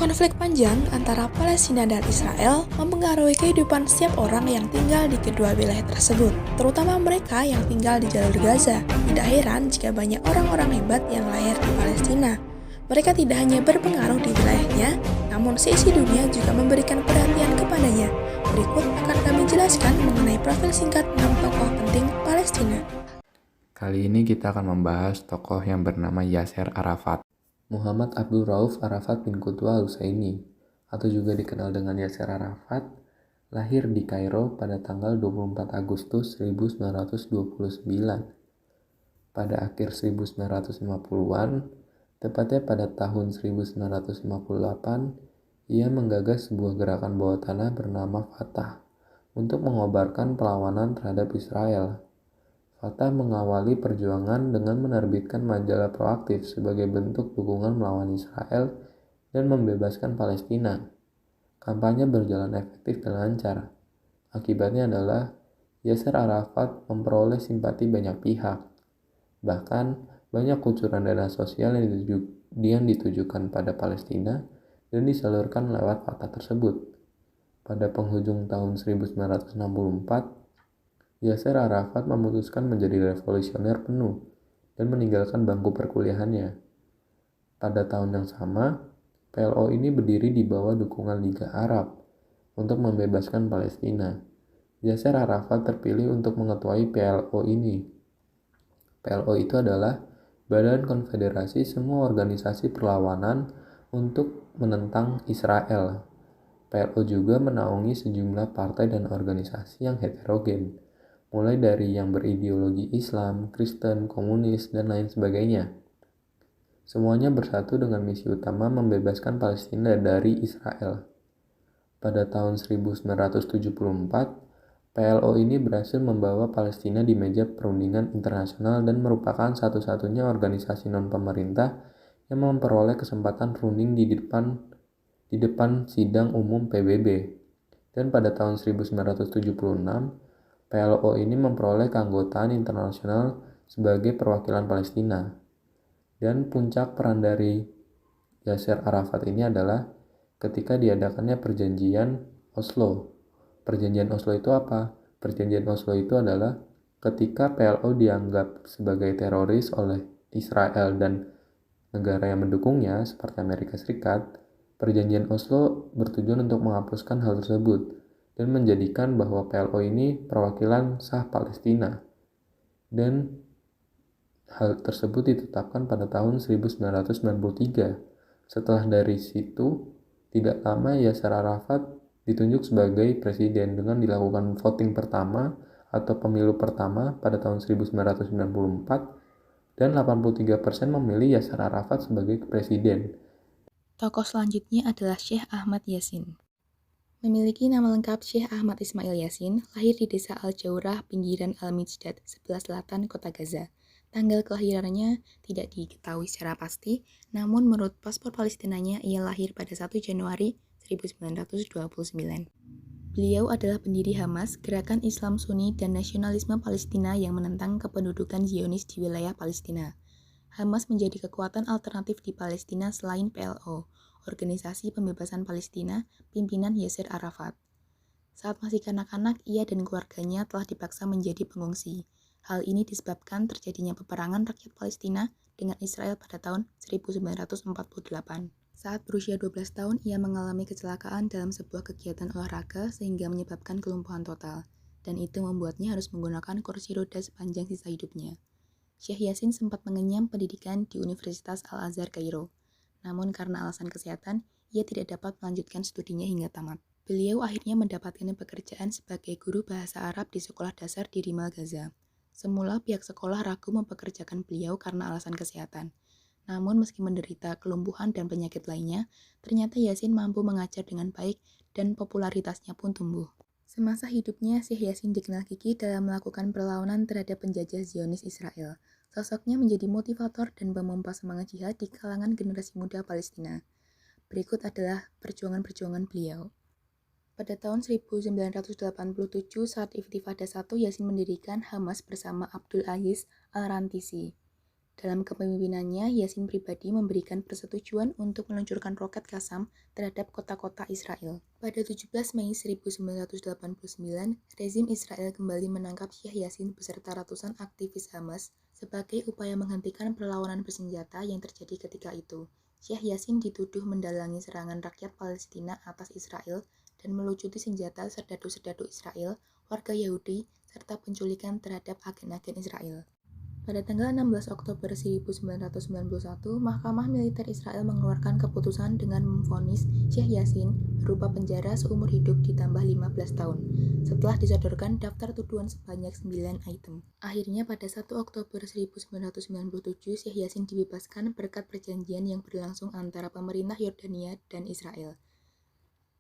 Konflik panjang antara Palestina dan Israel mempengaruhi kehidupan setiap orang yang tinggal di kedua wilayah tersebut, terutama mereka yang tinggal di jalur Gaza. Tidak heran jika banyak orang-orang hebat yang lahir di Palestina. Mereka tidak hanya berpengaruh di wilayahnya, namun seisi dunia juga memberikan perhatian kepadanya. Berikut akan kami jelaskan mengenai profil singkat 6 tokoh penting Palestina. Kali ini kita akan membahas tokoh yang bernama Yasser Arafat. Muhammad Abdul Rauf Arafat bin Qutwa Al-Husaini, atau juga dikenal dengan Yasser Arafat, lahir di Kairo pada tanggal 24 Agustus 1929. Pada akhir 1950-an, tepatnya pada tahun 1958, ia menggagas sebuah gerakan bawah tanah bernama Fatah untuk mengobarkan perlawanan terhadap Israel. Fatah mengawali perjuangan dengan menerbitkan majalah proaktif sebagai bentuk dukungan melawan Israel dan membebaskan Palestina. Kampanye berjalan efektif dan lancar. Akibatnya adalah Yasser Arafat memperoleh simpati banyak pihak. Bahkan, banyak kucuran dana sosial yang ditujukan pada Palestina dan disalurkan lewat Fatah tersebut. Pada penghujung tahun 1964, Yasser Arafat memutuskan menjadi revolusioner penuh dan meninggalkan bangku perkuliahannya. Pada tahun yang sama, PLO ini berdiri di bawah dukungan Liga Arab untuk membebaskan Palestina. Yasser Arafat terpilih untuk mengetuai PLO ini. PLO itu adalah Badan Konfederasi Semua Organisasi Perlawanan untuk menentang Israel. PLO juga menaungi sejumlah partai dan organisasi yang heterogen, mulai dari yang berideologi Islam, Kristen, komunis, dan lain sebagainya. Semuanya bersatu dengan misi utama membebaskan Palestina dari Israel. Pada tahun 1974, PLO ini berhasil membawa Palestina di meja perundingan internasional dan merupakan satu-satunya organisasi non-pemerintah yang memperoleh kesempatan runding di depan sidang umum PBB. Dan pada tahun 1976, PLO ini memperoleh keanggotaan internasional sebagai perwakilan Palestina. Dan puncak peran dari Yasser Arafat ini adalah ketika diadakannya Perjanjian Oslo. Perjanjian Oslo itu apa? Perjanjian Oslo itu adalah ketika PLO dianggap sebagai teroris oleh Israel dan negara yang mendukungnya seperti Amerika Serikat. Perjanjian Oslo bertujuan untuk menghapuskan hal tersebut dan menjadikan bahwa PLO ini perwakilan sah Palestina. Dan hal tersebut ditetapkan pada tahun 1993. Setelah dari situ, tidak lama Yasser Arafat ditunjuk sebagai presiden dengan dilakukan voting pertama atau pemilu pertama pada tahun 1994 dan 83% memilih Yasser Arafat sebagai presiden. Tokoh selanjutnya adalah Syekh Ahmad Yasin. Memiliki nama lengkap Syekh Ahmad Ismail Yasin, lahir di desa Al-Jaurah, pinggiran Al-Mijdad, sebelah selatan kota Gaza. Tanggal kelahirannya tidak diketahui secara pasti, namun menurut paspor Palestinanya ia lahir pada 1 Januari 1929. Beliau adalah pendiri Hamas, gerakan Islam Sunni dan nasionalisme Palestina yang menentang kependudukan Zionis di wilayah Palestina. Hamas menjadi kekuatan alternatif di Palestina selain PLO, Organisasi Pembebasan Palestina, pimpinan Yasser Arafat. Saat masih kanak-kanak, ia dan keluarganya telah dipaksa menjadi pengungsi. Hal ini disebabkan terjadinya peperangan rakyat Palestina dengan Israel pada tahun 1948. Saat berusia 12 tahun, ia mengalami kecelakaan dalam sebuah kegiatan olahraga sehingga menyebabkan kelumpuhan total, dan itu membuatnya harus menggunakan kursi roda sepanjang sisa hidupnya. Syekh Yasin sempat mengenyam pendidikan di Universitas Al-Azhar Kairo. Namun karena alasan kesehatan, ia tidak dapat melanjutkan studinya hingga tamat. Beliau akhirnya mendapatkan pekerjaan sebagai guru bahasa Arab di sekolah dasar di Rimal Gaza. Semula pihak sekolah ragu mempekerjakan beliau karena alasan kesehatan. Namun meski menderita kelumpuhan dan penyakit lainnya, ternyata Yasin mampu mengajar dengan baik dan popularitasnya pun tumbuh. Semasa hidupnya, Syekh Yasin dikenal gigih dalam melakukan perlawanan terhadap penjajah Zionis Israel. Sosoknya menjadi motivator dan pemompa semangat jihad di kalangan generasi muda Palestina. Berikut adalah perjuangan-perjuangan beliau. Pada tahun 1987, saat Intifada I, Yasin mendirikan Hamas bersama Abdul Aziz Al-Rantisi. Dalam kepemimpinannya, Yasin pribadi memberikan persetujuan untuk meluncurkan roket Qassam terhadap kota-kota Israel. Pada 17 Mei 1989, rezim Israel kembali menangkap Syekh Yasin beserta ratusan aktivis Hamas sebagai upaya menghentikan perlawanan bersenjata yang terjadi ketika itu. Syekh Yasin dituduh mendalangi serangan rakyat Palestina atas Israel dan melucuti senjata serdadu-serdadu Israel, warga Yahudi, serta penculikan terhadap agen-agen Israel. Pada tanggal 16 Oktober 1991, Mahkamah Militer Israel mengeluarkan keputusan dengan memvonis Syekh Yasin berupa penjara seumur hidup ditambah 15 tahun, setelah disodorkan daftar tuduhan sebanyak 9 item. Akhirnya pada 1 Oktober 1997, Syekh Yasin dibebaskan berkat perjanjian yang berlangsung antara pemerintah Yordania dan Israel.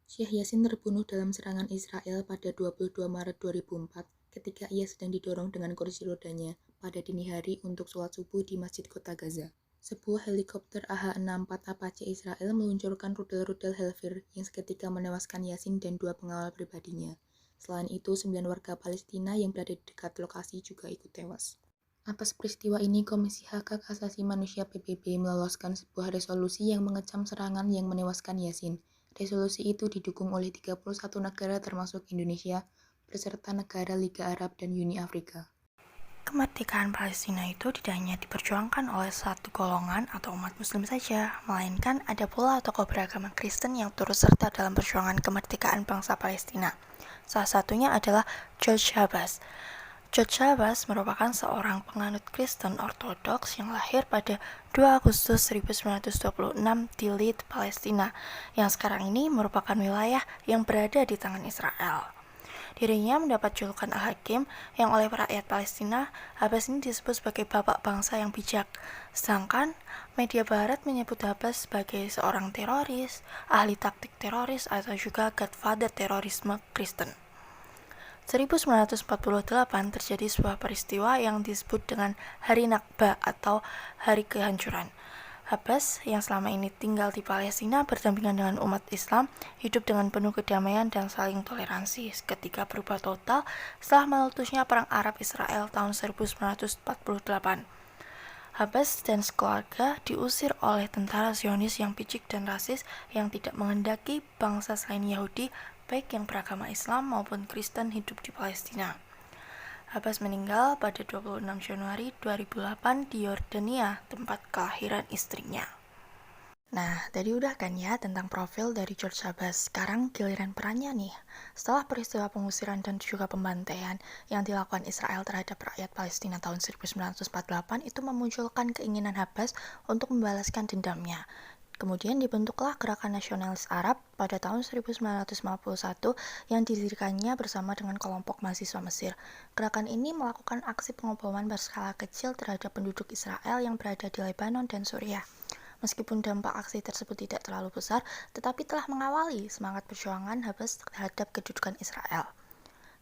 Syekh Yasin terbunuh dalam serangan Israel pada 22 Maret 2004 ketika ia sedang didorong dengan kursi rodanya pada dini hari untuk sholat subuh di Masjid Kota Gaza. Sebuah helikopter AH-64 Apache Israel meluncurkan rudal-rudal Hellfire yang seketika menewaskan Yasin dan 2 pengawal pribadinya. Selain itu, 9 warga Palestina yang berada di dekat lokasi juga ikut tewas. Atas peristiwa ini, Komisi Hak Asasi Manusia PBB meloloskan sebuah resolusi yang mengecam serangan yang menewaskan Yasin. Resolusi itu didukung oleh 31 negara termasuk Indonesia, beserta negara Liga Arab dan Uni Afrika. Kemerdekaan Palestina itu tidak hanya diperjuangkan oleh satu golongan atau umat muslim saja, melainkan ada pula tokoh beragama Kristen yang turut serta dalam perjuangan kemerdekaan bangsa Palestina. Salah satunya adalah George Habas. George Habas merupakan seorang penganut Kristen Ortodoks yang lahir pada 2 Agustus 1926 di Lead, Palestina, yang sekarang ini merupakan wilayah yang berada di tangan Israel. Dirinya mendapat julukan Al-Hakim yang oleh rakyat Palestina, Habas ini disebut sebagai bapak bangsa yang bijak. Sedangkan media barat menyebut Habas sebagai seorang teroris, ahli taktik teroris, atau juga godfather terorisme Kristen. 1948 terjadi sebuah peristiwa yang disebut dengan Hari Nakba atau Hari Kehancuran. Habas yang selama ini tinggal di Palestina berdampingan dengan umat Islam, hidup dengan penuh kedamaian dan saling toleransi ketika berubah total setelah meletusnya Perang Arab-Israel tahun 1948. Habas dan sekeluarga diusir oleh tentara Zionis yang picik dan rasis yang tidak menghendaki bangsa selain Yahudi, baik yang beragama Islam maupun Kristen hidup di Palestina. Habas meninggal pada 26 Januari 2008 di Yordania, tempat kelahiran istrinya. Nah, tadi udah kan ya tentang profil dari George Habas. Sekarang giliran perannya nih. Setelah peristiwa pengusiran dan juga pembantaian yang dilakukan Israel terhadap rakyat Palestina tahun 1948 itu memunculkan keinginan Habas untuk membalaskan dendamnya. Kemudian dibentuklah Gerakan Nasionalis Arab pada tahun 1951 yang didirikannya bersama dengan kelompok mahasiswa Mesir. Gerakan ini melakukan aksi pengoboman berskala kecil terhadap penduduk Israel yang berada di Lebanon dan Suriah. Meskipun dampak aksi tersebut tidak terlalu besar, tetapi telah mengawali semangat perjuangan Habas terhadap kedudukan Israel.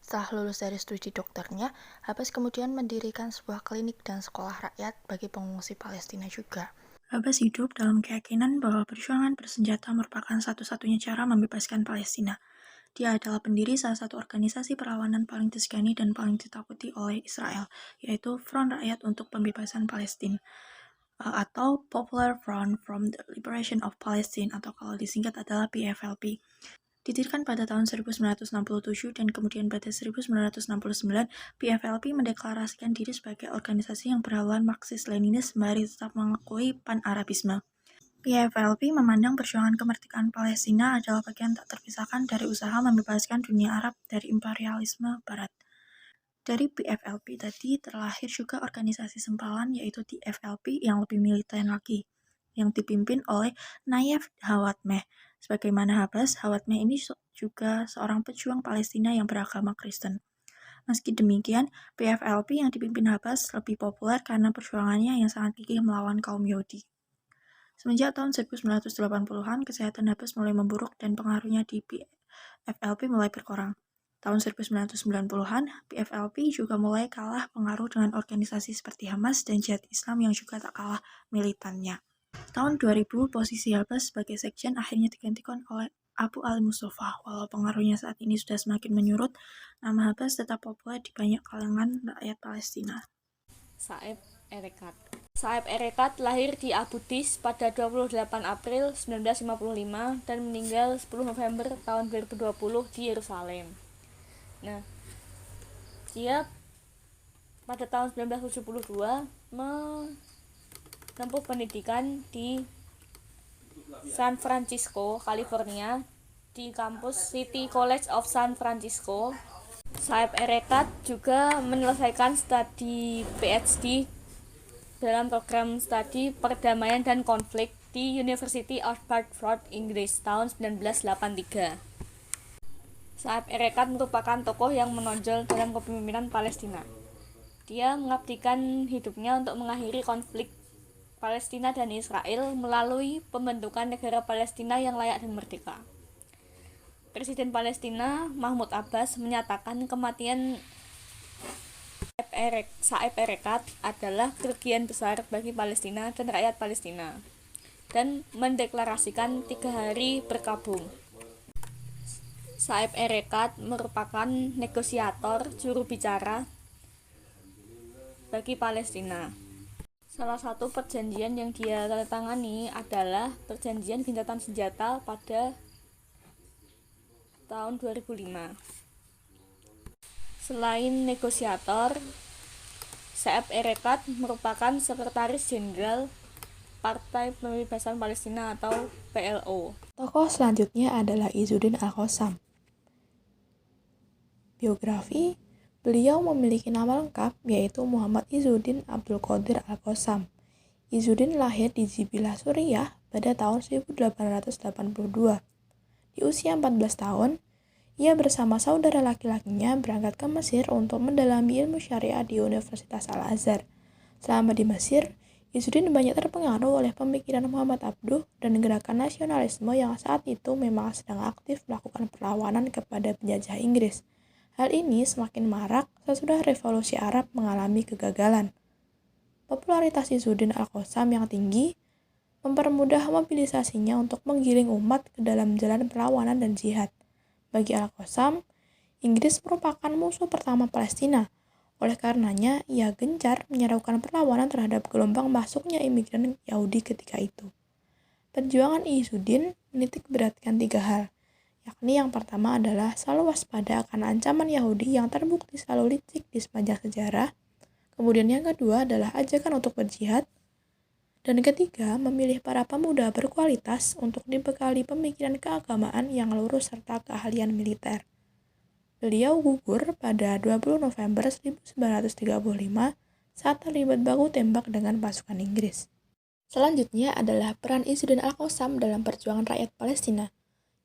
Setelah lulus dari studi dokternya, Habas kemudian mendirikan sebuah klinik dan sekolah rakyat bagi pengungsi Palestina juga. Habas hidup dalam keyakinan bahwa perjuangan bersenjata merupakan satu-satunya cara membebaskan Palestina. Dia adalah pendiri salah satu organisasi perlawanan paling disegani dan paling ditakuti oleh Israel, yaitu Front Rakyat untuk Pembebasan Palestina, atau Popular Front from the Liberation of Palestine, atau kalau disingkat adalah PFLP. Didirikan pada tahun 1967 dan kemudian pada 1969, PFLP mendeklarasikan diri sebagai organisasi yang berhaluan Marxis-Leninis sembari tetap mengakui pan-Arabisme. PFLP memandang perjuangan kemerdekaan Palestina adalah bagian tak terpisahkan dari usaha membebaskan dunia Arab dari imperialisme Barat. Dari PFLP tadi terlahir juga organisasi sempalan yaitu TFLP yang lebih militan lagi, yang dipimpin oleh Nayef Hawatmeh. Sebagaimana Habas, Hawatmeh ini juga seorang pejuang Palestina yang beragama Kristen. Meski demikian, PFLP yang dipimpin Habas lebih populer karena perjuangannya yang sangat gigih melawan kaum Yahudi. Semenjak tahun 1980-an, kesehatan Habas mulai memburuk dan pengaruhnya di PFLP mulai berkurang. Tahun 1990-an, PFLP juga mulai kalah pengaruh dengan organisasi seperti Hamas dan Jihad Islam yang juga tak kalah militannya. Tahun 2000, posisi Habas sebagai sekjen akhirnya digantikan oleh Abu Ali Mustafa. Walau pengaruhnya saat ini sudah semakin menyurut, nama Habas tetap populer di banyak kalangan rakyat Palestina. Saeb Erekat. Saeb Erekat lahir di Abu Dis pada 28 April 1955 dan meninggal 10 November tahun 2020 di Yerusalem. Nah, dia pada tahun 1972 menempuh pendidikan di San Francisco, California, di kampus City College of San Francisco. Saeb Erekat juga menyelesaikan studi PhD dalam program studi perdamaian dan konflik di University of Bradford, Inggris tahun 1983. Saeb Erekat merupakan tokoh yang menonjol dalam kepemimpinan Palestina. Dia mengabdikan hidupnya untuk mengakhiri konflik Palestina dan Israel melalui pembentukan negara Palestina yang layak dan merdeka. Presiden Palestina Mahmud Abbas menyatakan kematian Saeb Erekat adalah kerugian besar bagi Palestina dan rakyat Palestina, dan mendeklarasikan 3 hari berkabung. Saeb Erekat merupakan negosiator juru bicara bagi Palestina. Salah satu perjanjian yang dia tandatangani adalah perjanjian gencatan senjata pada tahun 2005. Selain negosiator, Saeb Erekat merupakan Sekretaris Jenderal Partai Pembebasan Palestina atau PLO. Tokoh selanjutnya adalah Izzuddin Al-Qassam. Biografi: beliau memiliki nama lengkap yaitu Muhammad Izzuddin Abdul Qadir Al-Qassam. Izzuddin lahir di Zibilah, Suriah pada tahun 1882. Di usia 14 tahun, ia bersama saudara laki-lakinya berangkat ke Mesir untuk mendalami ilmu syariah di Universitas Al-Azhar. Selama di Mesir, Izzuddin banyak terpengaruh oleh pemikiran Muhammad Abduh dan gerakan nasionalisme yang saat itu memang sedang aktif melakukan perlawanan kepada penjajah Inggris. Hal ini semakin marak sesudah Revolusi Arab mengalami kegagalan. Popularitas Izzuddin Al-Qassam yang tinggi mempermudah mobilisasinya untuk menggiring umat ke dalam jalan perlawanan dan jihad. Bagi Al-Qassam, Inggris merupakan musuh pertama Palestina. Oleh karenanya, ia gencar menyerukan perlawanan terhadap gelombang masuknya imigran Yahudi ketika itu. Perjuangan Izzuddin menitik beratkan 3 hal, yakni yang pertama adalah selalu waspada akan ancaman Yahudi yang terbukti selalu licik di sepanjang sejarah. Kemudian yang kedua adalah ajakan untuk berjihad. Dan ketiga, memilih para pemuda berkualitas untuk dibekali pemikiran keagamaan yang lurus serta keahlian militer. Beliau gugur pada 20 November 1935 saat terlibat baku tembak dengan pasukan Inggris. Selanjutnya adalah peran Izzuddin Al-Qassam dalam perjuangan rakyat Palestina.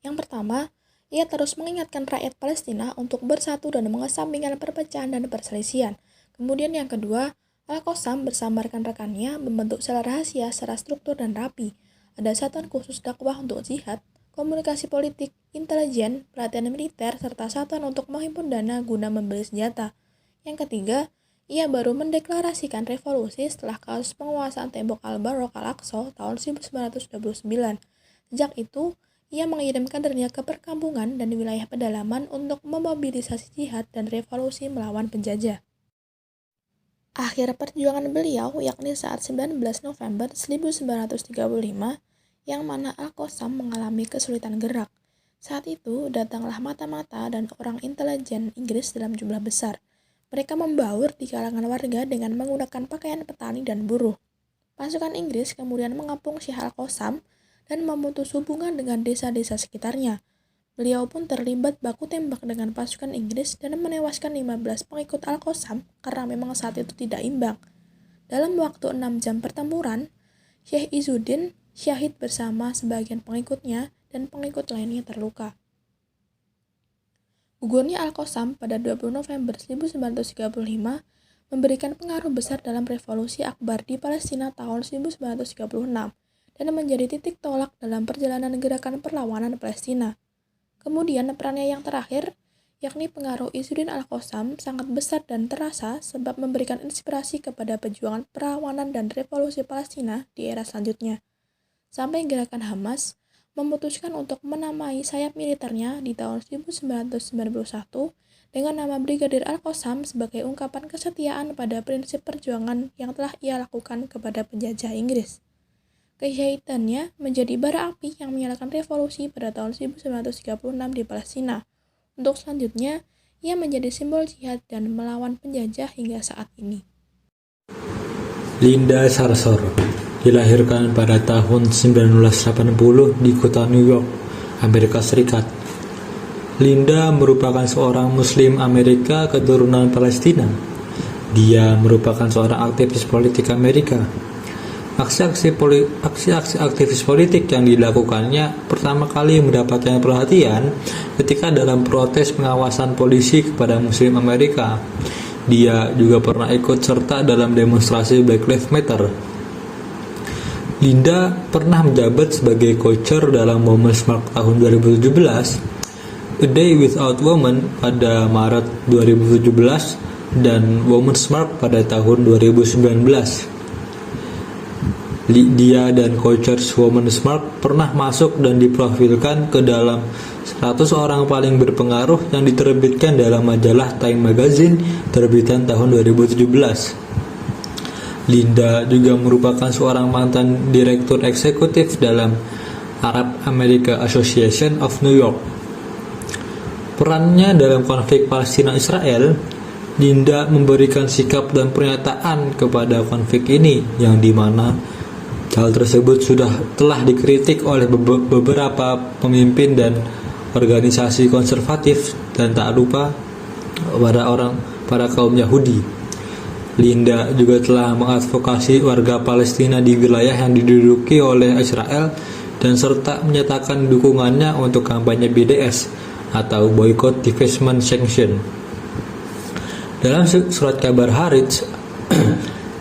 Yang pertama, ia terus mengingatkan rakyat Palestina untuk bersatu dan mengesampingkan perpecahan dan perselisihan. Kemudian yang kedua, Al-Qassam bersama rekan-rekannya membentuk sel rahasia secara struktur dan rapi. Ada satuan khusus dakwah untuk jihad, komunikasi politik, intelijen, pelatihan militer, serta satuan untuk menghimpun dana guna membeli senjata. Yang ketiga, ia baru mendeklarasikan revolusi setelah kasus penguasaan tembok Al-Barok Al-Aqsa tahun 1929. Sejak itu, ia mengirim kadernya ke perkampungan dan wilayah pedalaman untuk memobilisasi jihad dan revolusi melawan penjajah. Akhir perjuangan beliau yakni saat 19 November 1935 yang mana Al-Qassam mengalami kesulitan gerak. Saat itu datanglah mata-mata dan orang intelijen Inggris dalam jumlah besar. Mereka membaur di kalangan warga dengan menggunakan pakaian petani dan buruh. Pasukan Inggris kemudian mengepung Syekh Al-Qassam dan memutus hubungan dengan desa-desa sekitarnya. Beliau pun terlibat baku tembak dengan pasukan Inggris dan menewaskan 15 pengikut Al-Qassam karena memang saat itu tidak imbang. Dalam waktu 6 jam pertempuran, Syekh Izzuddin syahid bersama sebagian pengikutnya dan pengikut lainnya terluka. Gugurnya Al-Qassam pada 20 November 1935 memberikan pengaruh besar dalam revolusi Akbar di Palestina tahun 1936 dan menjadi titik tolak dalam perjalanan gerakan perlawanan Palestina. Kemudian perannya yang terakhir, yakni pengaruh Izzuddin Al-Qassam sangat besar dan terasa sebab memberikan inspirasi kepada perjuangan perlawanan dan revolusi Palestina di era selanjutnya. Sampai gerakan Hamas memutuskan untuk menamai sayap militernya di tahun 1991 dengan nama Brigadir Al-Qassam sebagai ungkapan kesetiaan pada prinsip perjuangan yang telah ia lakukan kepada penjajah Inggris. Kesyahidannya menjadi bara api yang menyalakan revolusi pada tahun 1936 di Palestina. Untuk selanjutnya, ia menjadi simbol jihad dan melawan penjajah hingga saat ini. Linda Sarsour dilahirkan pada tahun 1980 di kota New York, Amerika Serikat. Linda merupakan seorang Muslim Amerika keturunan Palestina. Dia merupakan seorang aktivis politik Amerika. Aksi-aksi aktivis politik yang dilakukannya pertama kali mendapatkan perhatian ketika dalam protes pengawasan polisi kepada Muslim Amerika. Dia juga pernah ikut serta dalam demonstrasi Black Lives Matter. Linda pernah menjabat sebagai co-chair dalam Women's March tahun 2017, A Day Without Women pada Maret 2017, dan Women's March pada tahun 2019. Dia dan co-chair Women's March pernah masuk dan diprofilkan ke dalam 100 orang paling berpengaruh yang diterbitkan dalam majalah Time Magazine terbitan tahun 2017. Linda juga merupakan seorang mantan direktur eksekutif dalam Arab America Association of New York. Perannya dalam konflik Palestina-Israel, Linda memberikan sikap dan pernyataan kepada konflik ini, yang dimana hal tersebut telah dikritik oleh beberapa pemimpin dan organisasi konservatif, dan tak lupa para kaum Yahudi. Linda juga telah mengadvokasi warga Palestina di wilayah yang diduduki oleh Israel dan serta menyatakan dukungannya untuk kampanye BDS atau Boycott, Divestment, Sanction. Dalam surat kabar Haaretz,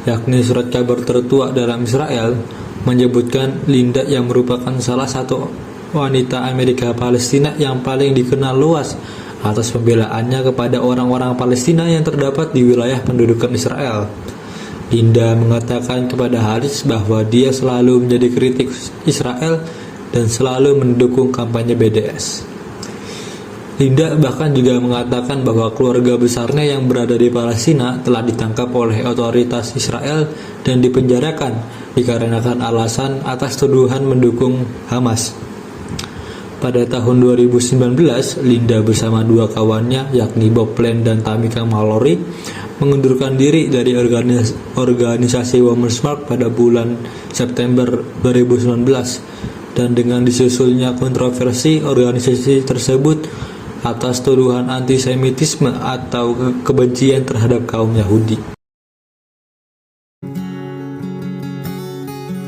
yakni surat kabar tertua dalam Israel, menyebutkan Linda yang merupakan salah satu wanita Amerika Palestina yang paling dikenal luas atas pembelaannya kepada orang-orang Palestina yang terdapat di wilayah pendudukan Israel. Linda mengatakan kepada Haaretz bahwa dia selalu menjadi kritik Israel dan selalu mendukung kampanye BDS. Linda bahkan juga mengatakan bahwa keluarga besarnya yang berada di Palestina telah ditangkap oleh otoritas Israel dan dipenjarakan dikarenakan alasan atas tuduhan mendukung Hamas. Pada tahun 2019, Linda bersama dua kawannya yakni Bob Plan dan Tamika Mallory mengundurkan diri dari organisasi Women's March pada bulan September 2019, dan dengan disusulnya kontroversi organisasi tersebut atas tuduhan antisemitisme atau kebencian terhadap kaum Yahudi.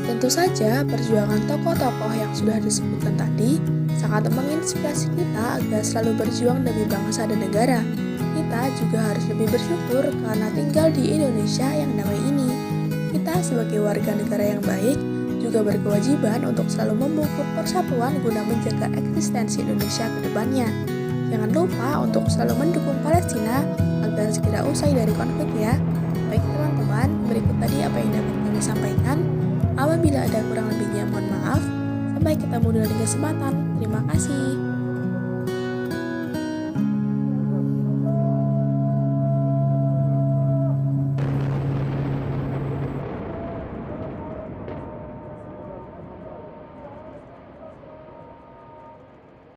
Tentu saja, perjuangan tokoh-tokoh yang sudah disebutkan tadi sangat menginspirasi kita agar selalu berjuang demi bangsa dan negara. Kita juga harus lebih bersyukur karena tinggal di Indonesia yang damai ini. Kita sebagai warga negara yang baik juga berkewajiban untuk selalu memupuk persatuan guna menjaga eksistensi Indonesia ke depannya. Jangan lupa untuk selalu mendukung Palestina agar segera usai dari konflik ya. Baik teman-teman, berikut tadi apa yang dapat kami sampaikan. Apabila ada kurang lebihnya mohon maaf. Sampai ketemu di lain kesempatan. Terima kasih.